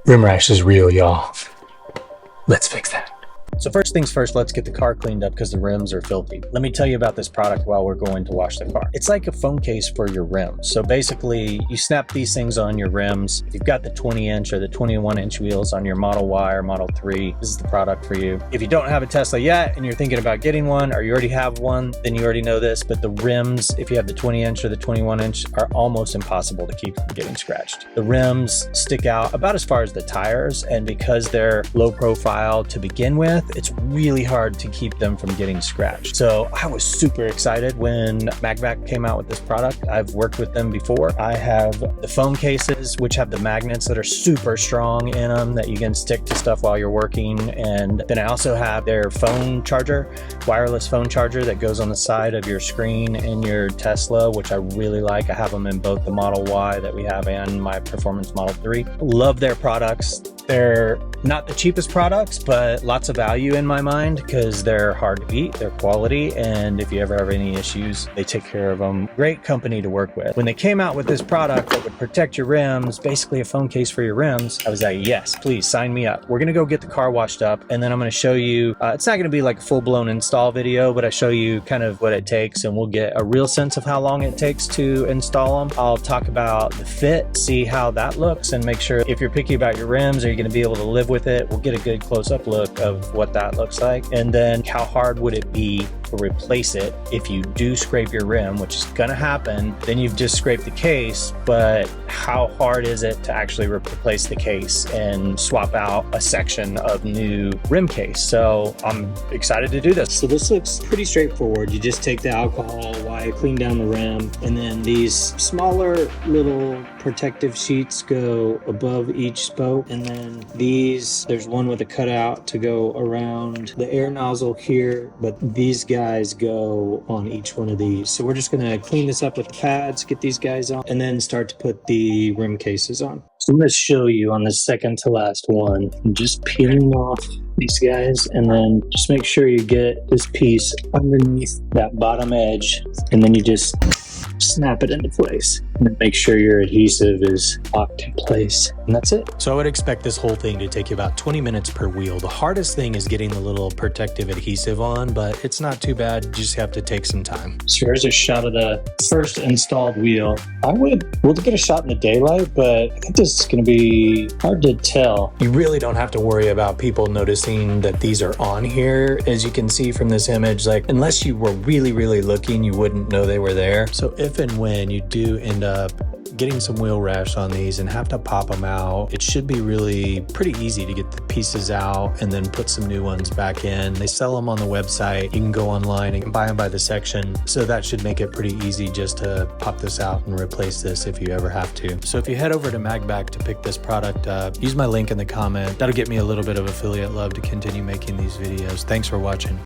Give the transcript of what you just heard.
Rim rash is real, y'all. Let's fix that. So first things first, let's get the car cleaned up because the rims are filthy. Let me tell you about this product while we're going to wash the car. It's like a phone case for your rims. So basically, you snap these things on your rims. If you've got the 20-inch or the 21-inch wheels on your Model Y or Model 3, this is the product for you. If you don't have a Tesla yet and you're thinking about getting one, or you already have one, then you already know this, but the rims, if you have the 20-inch or the 21-inch, are almost impossible to keep from getting scratched. The rims stick out about as far as the tires, and because they're low profile to begin with, it's really hard to keep them from getting scratched. So I was super excited when MagBak came out with this product. I've worked with them before. I have the phone cases, which have the magnets that are super strong in them that you can stick to stuff while you're working. And then I also have their phone charger, wireless phone charger that goes on the side of your screen in your Tesla, which I really like. I have them in both the Model Y that we have and my Performance Model 3. Love their products. They're not the cheapest products, but lots of value in my mind because they're hard to beat, they're quality, and if you ever have any issues, they take care of them. Great company to work with. When they came out with this product that would protect your rims, basically a phone case for your rims, I was like, yes, please sign me up. We're gonna go get the car washed up, and then I'm gonna show you, it's not gonna be like a full-blown install video, but I show you kind of what it takes, and we'll get a real sense of how long it takes to install them. I'll talk about the fit, see how that looks, and make sure if you're picky about your rims, are you gonna be able to live with it? We'll get a good close-up look of what that looks like, and then how hard would it be to replace it if you do scrape your rim, which is gonna happen. Then you've just scraped the case, but how hard is it to actually replace the case and swap out a section of new rim case? So I'm excited to do this. So this looks pretty straightforward. You just take the alcohol, wipe, clean down the rim, and then these smaller little protective sheets go above each spoke, and then these, there's one with a cutout to go around the air nozzle here, but these guys go on each one of these. So we're just gonna clean this up with the pads, get these guys on, and then start to put the rim cases on. So I'm gonna show you on the second to last one, just peeling off these guys, and then just make sure you get this piece underneath that bottom edge, and then you just snap it into place, and then make sure your adhesive is locked in place, and that's it. So I would expect this whole thing to take you about 20 minutes per wheel. The hardest thing is getting the little protective adhesive on, but it's not too bad. You just have to take some time. So here's a shot of the first installed wheel. We'll get a shot in the daylight, but I think this is going to be hard to tell. You really don't have to worry about people noticing that these are on here. As you can see from this image, like unless you were really looking, you wouldn't know they were there. So if and when you do end up getting some wheel rash on these and have to pop them out, it should be really pretty easy to get the pieces out and then put some new ones back in. They sell them on the website. You can go online and buy them by the section. So that should make it pretty easy just to pop this out and replace this if you ever have to. So if you head over to MagBak to pick this product up, use my link in the comment. That'll get me a little bit of affiliate love to continue making these videos. Thanks for watching.